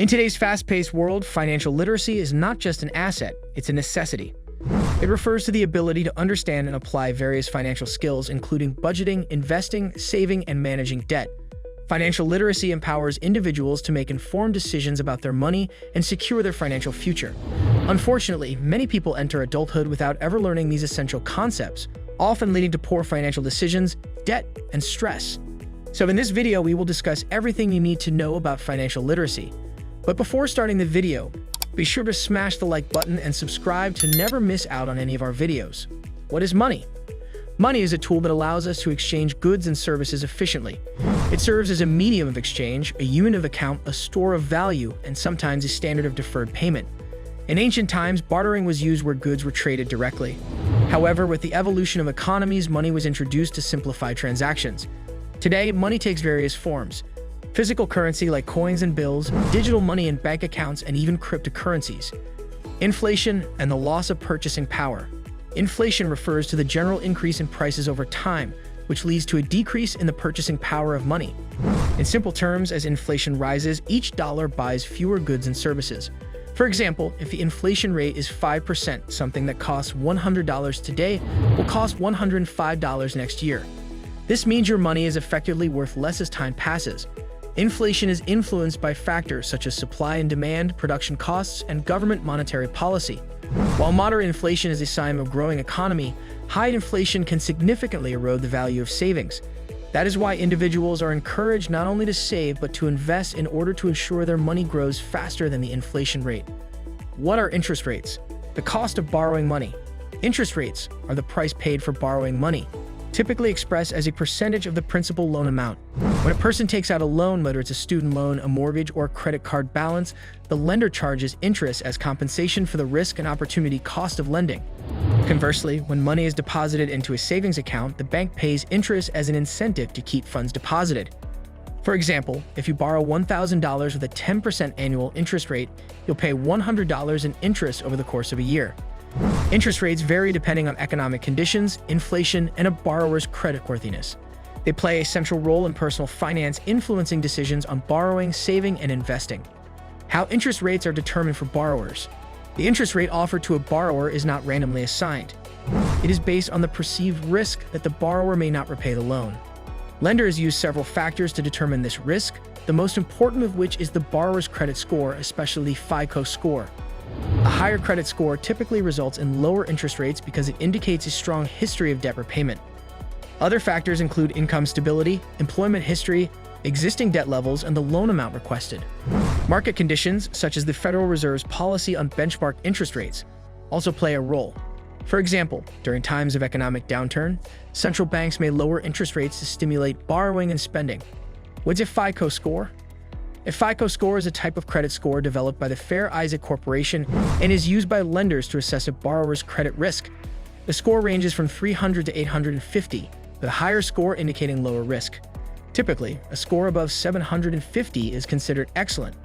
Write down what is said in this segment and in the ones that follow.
In today's fast-paced world, financial literacy is not just an asset, it's a necessity. It refers to the ability to understand and apply various financial skills, including budgeting, investing, saving, and managing debt. Financial literacy empowers individuals to make informed decisions about their money and secure their financial future. Unfortunately, many people enter adulthood without ever learning these essential concepts, often leading to poor financial decisions, debt, and stress. So in this video, we will discuss everything you need to know about financial literacy. But before starting the video, be sure to smash the like button and subscribe to never miss out on any of our videos. What is money? Money is a tool that allows us to exchange goods and services efficiently. It serves as a medium of exchange, a unit of account, a store of value, and sometimes a standard of deferred payment. In ancient times, bartering was used where goods were traded directly. However, with the evolution of economies, money was introduced to simplify transactions. Today, money takes various forms. Physical currency like coins and bills, digital money in bank accounts, and even cryptocurrencies. Inflation and the loss of purchasing power. Inflation refers to the general increase in prices over time, which leads to a decrease in the purchasing power of money. In simple terms, as inflation rises, each dollar buys fewer goods and services. For example, if the inflation rate is 5%, something that costs $100 today will cost $105 next year. This means your money is effectively worth less as time passes. Inflation is influenced by factors such as supply and demand, production costs, and government monetary policy. While moderate inflation is a sign of a growing economy, high inflation can significantly erode the value of savings. That is why individuals are encouraged not only to save but to invest in order to ensure their money grows faster than the inflation rate. What are interest rates? The cost of borrowing money. Interest rates are the price paid for borrowing money, typically expressed as a percentage of the principal loan amount. When a person takes out a loan, whether it's a student loan, a mortgage, or a credit card balance, the lender charges interest as compensation for the risk and opportunity cost of lending. Conversely, when money is deposited into a savings account, the bank pays interest as an incentive to keep funds deposited. For example, if you borrow $1,000 with a 10% annual interest rate, you'll pay $100 in interest over the course of a year. Interest rates vary depending on economic conditions, inflation, and a borrower's creditworthiness. They play a central role in personal finance, influencing decisions on borrowing, saving, and investing. How interest rates are determined for borrowers. The interest rate offered to a borrower is not randomly assigned. It is based on the perceived risk that the borrower may not repay the loan. Lenders use several factors to determine this risk, the most important of which is the borrower's credit score, especially the FICO score. A higher credit score typically results in lower interest rates because it indicates a strong history of debt repayment. Other factors include income stability, employment history, existing debt levels, and the loan amount requested. Market conditions, such as the Federal Reserve's policy on benchmark interest rates, also play a role. For example, during times of economic downturn, central banks may lower interest rates to stimulate borrowing and spending. What's a FICO score? A FICO score is a type of credit score developed by the Fair Isaac Corporation and is used by lenders to assess a borrower's credit risk. The score ranges from 300 to 850, with a higher score indicating lower risk. Typically, a score above 750 is considered excellent,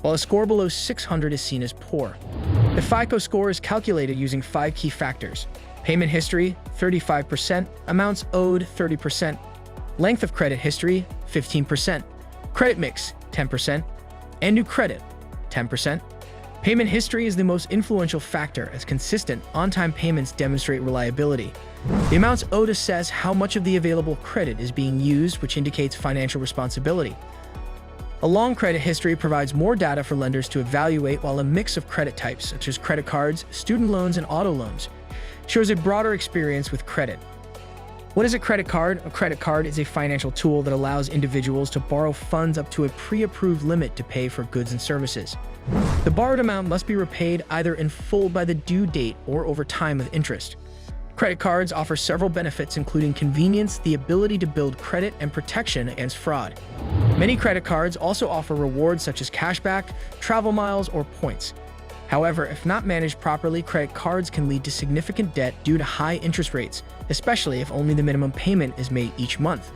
while a score below 600 is seen as poor. The FICO score is calculated using 5 key factors: payment history, 35%, amounts owed, 30%, length of credit history, 15%, credit mix, 10%, and new credit, 10%. Payment history is the most influential factor as consistent, on-time payments demonstrate reliability. The amounts owed assess how much of the available credit is being used, which indicates financial responsibility. A long credit history provides more data for lenders to evaluate, while a mix of credit types, such as credit cards, student loans, and auto loans, shows a broader experience with credit. What is a credit card? A credit card is a financial tool that allows individuals to borrow funds up to a pre-approved limit to pay for goods and services. The borrowed amount must be repaid either in full by the due date or over time with interest. Credit cards offer several benefits, including convenience, the ability to build credit, and protection against fraud. Many credit cards also offer rewards such as cashback, travel miles, or points. However, if not managed properly, credit cards can lead to significant debt due to high interest rates, especially if only the minimum payment is made each month.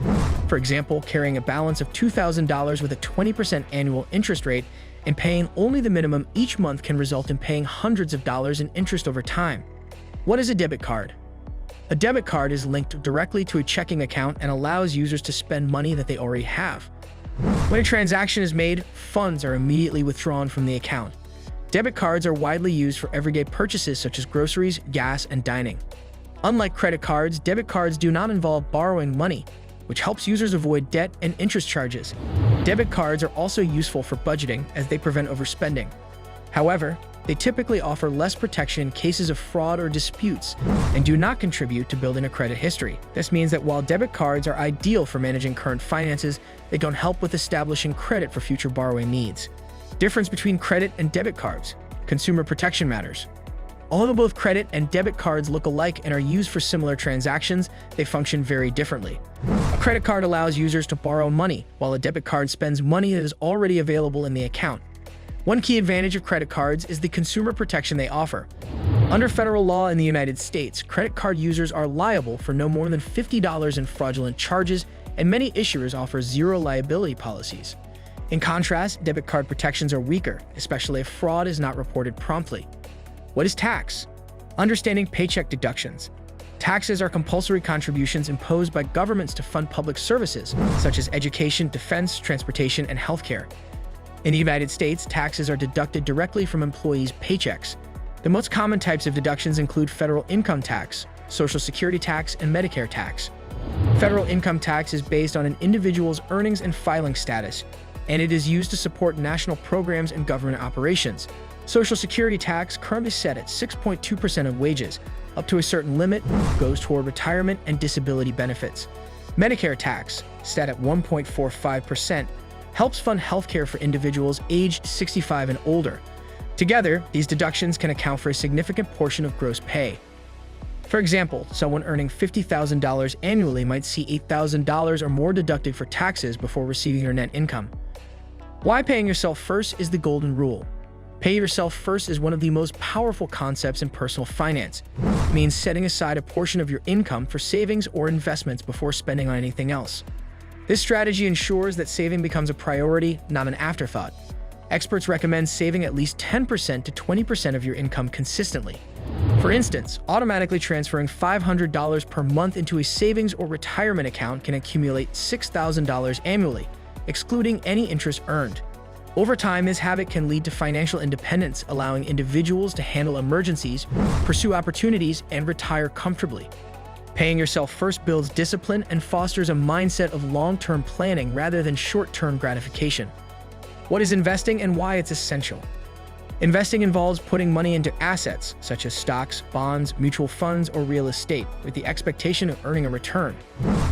For example, carrying a balance of $2,000 with a 20% annual interest rate and paying only the minimum each month can result in paying hundreds of dollars in interest over time. What is a debit card? A debit card is linked directly to a checking account and allows users to spend money that they already have. When a transaction is made, funds are immediately withdrawn from the account. Debit cards are widely used for everyday purchases such as groceries, gas, and dining. Unlike credit cards, debit cards do not involve borrowing money, which helps users avoid debt and interest charges. Debit cards are also useful for budgeting as they prevent overspending. However, they typically offer less protection in cases of fraud or disputes and do not contribute to building a credit history. This means that while debit cards are ideal for managing current finances, they don't help with establishing credit for future borrowing needs. Difference between credit and debit cards. Consumer protection matters. Although both credit and debit cards look alike and are used for similar transactions, they function very differently. A credit card allows users to borrow money, while a debit card spends money that is already available in the account. One key advantage of credit cards is the consumer protection they offer. Under federal law in the United States, credit card users are liable for no more than $50 in fraudulent charges, and many issuers offer zero liability policies. In contrast, debit card protections are weaker, especially if fraud is not reported promptly. What is tax? Understanding paycheck deductions. Taxes are compulsory contributions imposed by governments to fund public services, such as education, defense, transportation, and healthcare. In the United States, taxes are deducted directly from employees' paychecks. The most common types of deductions include federal income tax, Social Security tax, and Medicare tax. Federal income tax is based on an individual's earnings and filing status, and it is used to support national programs and government operations. Social Security tax, currently set at 6.2% of wages, up to a certain limit, goes toward retirement and disability benefits. Medicare tax, set at 1.45%, helps fund healthcare for individuals aged 65 and older. Together, these deductions can account for a significant portion of gross pay. For example, someone earning $50,000 annually might see $8,000 or more deducted for taxes before receiving their net income. Why paying yourself first is the golden rule. Pay yourself first is one of the most powerful concepts in personal finance. It means setting aside a portion of your income for savings or investments before spending on anything else. This strategy ensures that saving becomes a priority, not an afterthought. Experts recommend saving at least 10% to 20% of your income consistently. For instance, automatically transferring $500 per month into a savings or retirement account can accumulate $6,000 annually, excluding any interest earned. Over time, this habit can lead to financial independence, allowing individuals to handle emergencies, pursue opportunities, and retire comfortably. Paying yourself first builds discipline and fosters a mindset of long-term planning rather than short-term gratification. What is investing and why it's essential? Investing involves putting money into assets, such as stocks, bonds, mutual funds, or real estate, with the expectation of earning a return.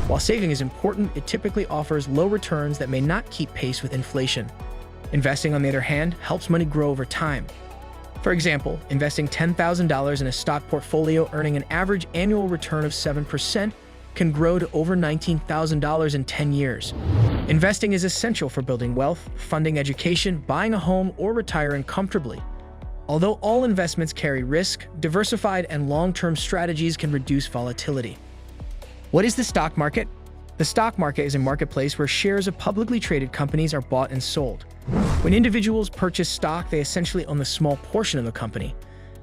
While saving is important, it typically offers low returns that may not keep pace with inflation. Investing, on the other hand, helps money grow over time. For example, investing $10,000 in a stock portfolio earning an average annual return of 7% can grow to over $19,000 in 10 years. Investing is essential for building wealth, funding education, buying a home, or retiring comfortably. Although all investments carry risk, diversified and long-term strategies can reduce volatility. What is the stock market? The stock market is a marketplace where shares of publicly traded companies are bought and sold. When individuals purchase stock, they essentially own a small portion of the company.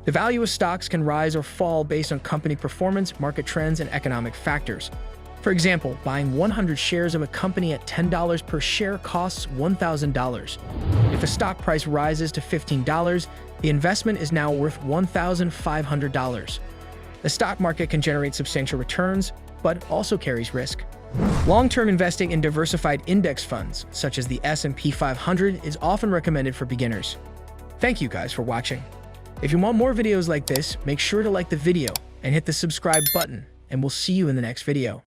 The value of stocks can rise or fall based on company performance, market trends, and economic factors. For example, buying 100 shares of a company at $10 per share costs $1,000. If the stock price rises to $15, the investment is now worth $1,500. The stock market can generate substantial returns, but also carries risk. Long-term investing in diversified index funds, such as the S&P 500, is often recommended for beginners. Thank you guys for watching. If you want more videos like this, make sure to like the video and hit the subscribe button, and we'll see you in the next video.